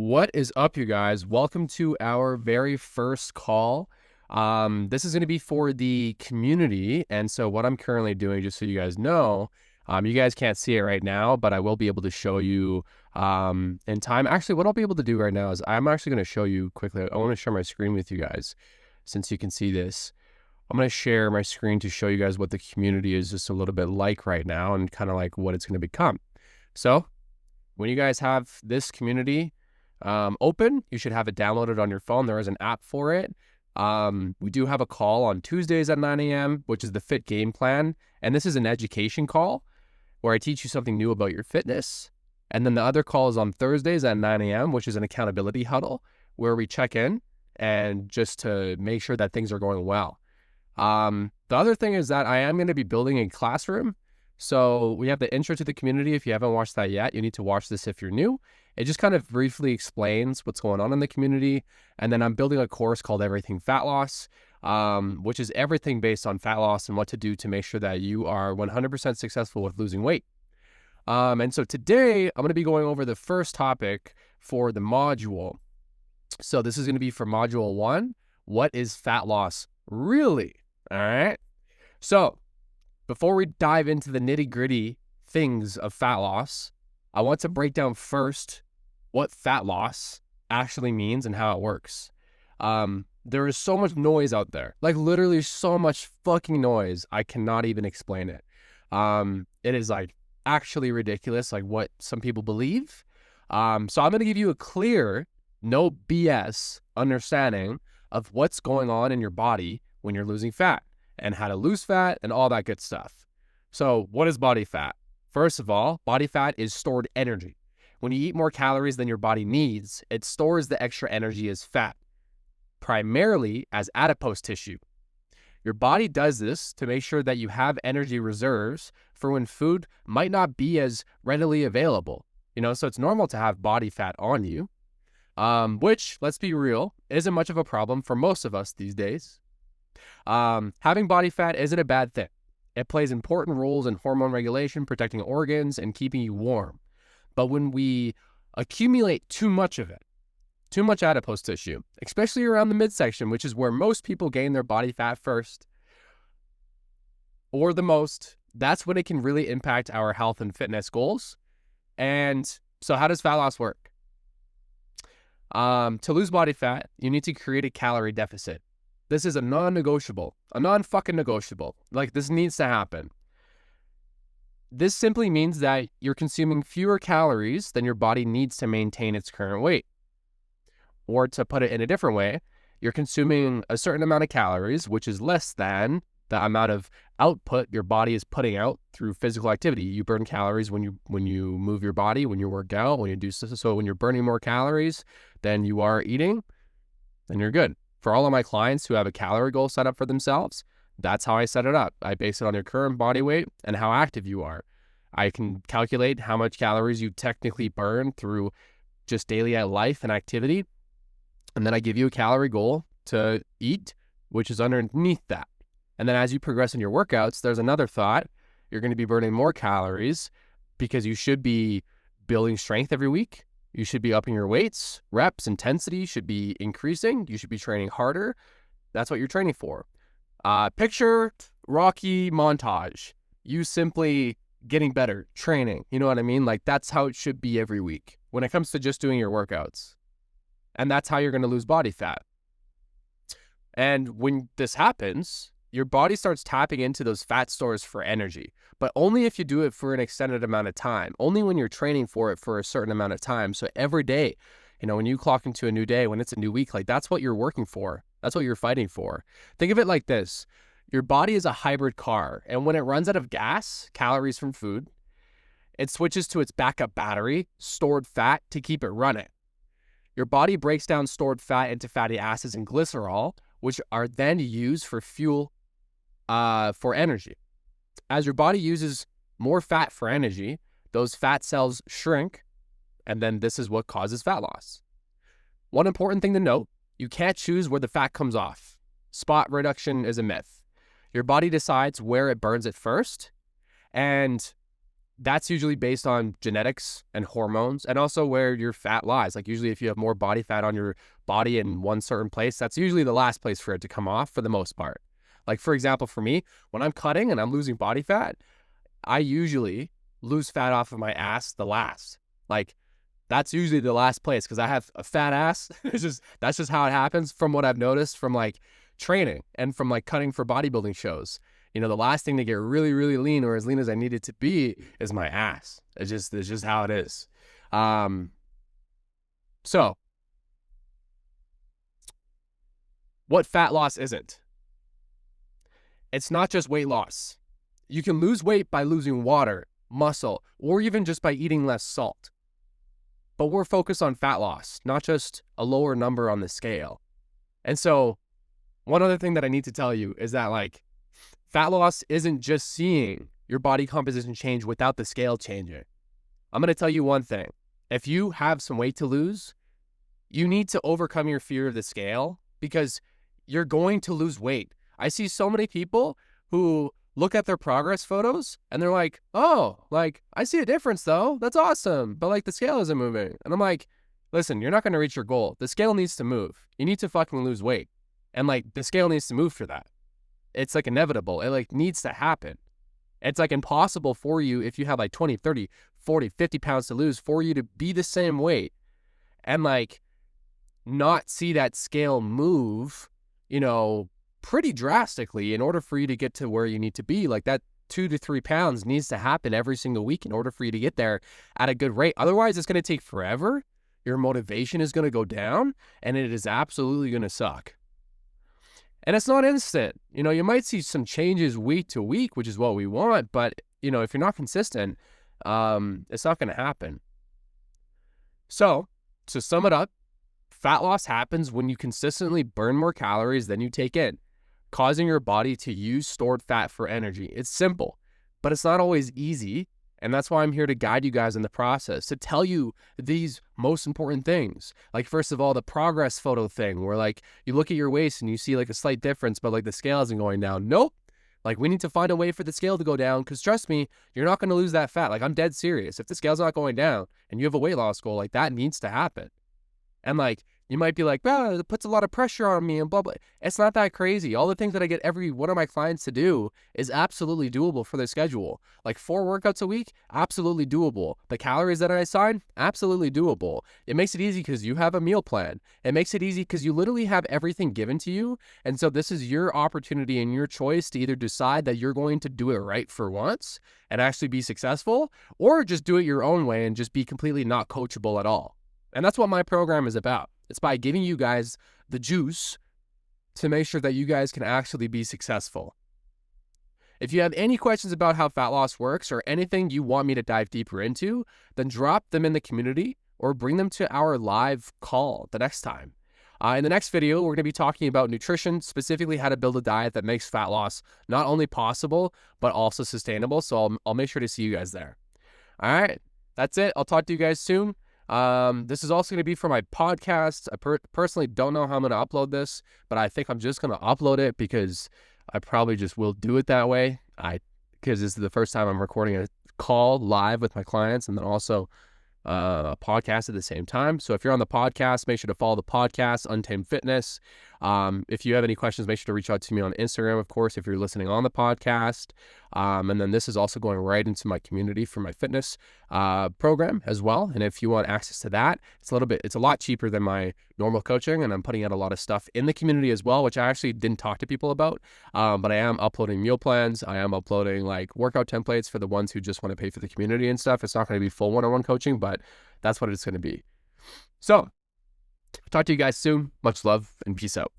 What is up, you guys? Welcome to our very first call. This is going to be for the community. And so what I'm currently doing, just so you guys know, you guys can't see it right now, but I will be able to show you in time. Actually, what I'll be able to do right now is I'm actually going to show you quickly. I want to share my screen with you guys since you can see this. I'm going to share my screen to show you guys what the community is just a little bit like right now and kind of like what it's going to become. So when you guys have this community open, you should have it downloaded on your phone. There is an app for it. We do have a call on Tuesdays at 9 a.m., which is the Fit Game Plan. And this is an education call where I teach you something new about your fitness. And then the other call is on Thursdays at 9 a.m., which is an accountability huddle where we check in and just to make sure that things are going well. The other thing is that I am going to be building a classroom. So we have the intro to the community. If you haven't watched that yet, you need to watch this if you're new. It just kind of briefly explains what's going on in the community. And then I'm building a course called Everything Fat Loss, which is everything based on fat loss and what to do to make sure that you are 100% successful with losing weight. And so today I'm going to be going over the first topic for the module. So this is going to be for module 1. What is fat loss really? All right. So before we dive into the nitty-gritty things of fat loss, I want to break down first what fat loss actually means and how it works. There is so much noise out there, like literally so much fucking noise. I cannot even explain it. It is like actually ridiculous, like what some people believe. So I'm going to give you a clear, no BS understanding of what's going on in your body when you're losing fat and how to lose fat and all that good stuff. So what is body fat? First of all, body fat is stored energy. When you eat more calories than your body needs, it stores the extra energy as fat, primarily as adipose tissue. Your body does this to make sure that you have energy reserves for when food might not be as readily available. So it's normal to have body fat on you, which, let's be real, isn't much of a problem for most of us these days. Having body fat isn't a bad thing. It plays important roles in hormone regulation, protecting organs, and keeping you warm. But when we accumulate too much of it, too much adipose tissue, especially around the midsection, which is where most people gain their body fat first, or the most, that's when it can really impact our health and fitness goals. And so how does fat loss work? To lose body fat, you need to create a calorie deficit. This is a non-negotiable, a non-fucking negotiable. Like, this needs to happen. This simply means that you're consuming fewer calories than your body needs to maintain its current weight. Or to put it in a different way, you're consuming a certain amount of calories, which is less than the amount of output your body is putting out through physical activity. You burn calories when you move your body, when you work out, when you do so. When you're burning more calories than you are eating, then you're good. For all of my clients who have a calorie goal set up for themselves, that's how I set it up. I base it on your current body weight and how active you are. I can calculate how much calories you technically burn through just daily life and activity. And then I give you a calorie goal to eat, which is underneath that. And then as you progress in your workouts, there's another thought. You're going to be burning more calories because you should be building strength every week. You should be upping your weights, reps, intensity should be increasing. You should be training harder. That's what you're training for. Picture Rocky montage. You simply getting better, training. You know what I mean? Like, that's how it should be every week when it comes to just doing your workouts. And that's how you're going to lose body fat. And when this happens, your body starts tapping into those fat stores for energy, but only if you do it for an extended amount of time, only when you're training for it for a certain amount of time. So every day, when you clock into a new day, when it's a new week, like, that's what you're working for. That's what you're fighting for. Think of it like this. Your body is a hybrid car, and when it runs out of gas, calories from food, it switches to its backup battery, stored fat, to keep it running. Your body breaks down stored fat into fatty acids and glycerol, which are then used for fuel for energy. As your body uses more fat for energy, those fat cells shrink, and then this is what causes fat loss. One important thing to note, you can't choose where the fat comes off. Spot reduction is a myth. Your body decides where it burns it first, and that's usually based on genetics and hormones and also where your fat lies. Like usually if you have more body fat on your body in one certain place, that's usually the last place for it to come off for the most part. Like for example, for me, when I'm cutting and I'm losing body fat, I usually lose fat off of my ass the last. Like that's usually the last place because I have a fat ass. That's just how it happens from what I've noticed from like training and from like cutting for bodybuilding shows. You know, the last thing to get really, really lean or as lean as I need it to be is my ass. It's just how it is. So what fat loss isn't? It's not just weight loss. You can lose weight by losing water, muscle, or even just by eating less salt. But we're focused on fat loss, not just a lower number on the scale. And so one other thing that I need to tell you is that like fat loss isn't just seeing your body composition change without the scale changing. I'm going to tell you one thing. If you have some weight to lose, you need to overcome your fear of the scale because you're going to lose weight. I see so many people who look at their progress photos and they're like, oh, like I see a difference though. That's awesome. But like the scale isn't moving. And I'm like, listen, you're not going to reach your goal. The scale needs to move. You need to fucking lose weight. And like the scale needs to move for that. It's like inevitable. It like needs to happen. It's like impossible for you if you have like 20, 30, 40, 50 pounds to lose for you to be the same weight and like not see that scale move, you know, pretty drastically in order for you to get to where you need to be. Like that 2 to 3 pounds needs to happen every single week in order for you to get there at a good rate. Otherwise, it's going to take forever. Your motivation is going to go down and it is absolutely going to suck. And it's not instant. You know, you might see some changes week to week, which is what we want. But, you know, if you're not consistent, it's not going to happen. So to sum it up, fat loss happens when you consistently burn more calories than you take in, causing your body to use stored fat for energy. It's simple, but it's not always easy. And that's why I'm here to guide you guys in the process, to tell you these most important things. Like, first of all, the progress photo thing where like you look at your waist and you see like a slight difference, but like the scale isn't going down. Nope. Like we need to find a way for the scale to go down because trust me, you're not going to lose that fat. Like I'm dead serious. If the scale's not going down and you have a weight loss goal, like that needs to happen. And like, you might be like, well, it puts a lot of pressure on me and blah, blah. It's not that crazy. All the things that I get every one of my clients to do is absolutely doable for their schedule. Like 4 workouts a week, absolutely doable. The calories that I assign, absolutely doable. It makes it easy because you have a meal plan. It makes it easy because you literally have everything given to you. And so this is your opportunity and your choice to either decide that you're going to do it right for once and actually be successful, or just do it your own way and just be completely not coachable at all. And that's what my program is about. It's by giving you guys the juice to make sure that you guys can actually be successful. If you have any questions about how fat loss works or anything you want me to dive deeper into, then drop them in the community or bring them to our live call the next time. In the next video, we're going to be talking about nutrition, specifically how to build a diet that makes fat loss not only possible, but also sustainable. So I'll make sure to see you guys there. All right, that's it. I'll talk to you guys soon. This is also going to be for my podcast. I personally don't know how I'm going to upload this, but I think I'm just going to upload it because I probably just will do it that way. Because this is the first time I'm recording a call live with my clients and then also a podcast at the same time. So if you're on the podcast, make sure to follow the podcast, Untamed Fitness. If you have any questions, make sure to reach out to me on Instagram, of course, if you're listening on the podcast. And then this is also going right into my community for my fitness program as well. And if you want access to that, it's a lot cheaper than my normal coaching. And I'm putting out a lot of stuff in the community as well, which I actually didn't talk to people about. But I am uploading meal plans. I am uploading like workout templates for the ones who just want to pay for the community and stuff. It's not going to be full one-on-one coaching, but that's what it's going to be. So talk to you guys soon. Much love and peace out.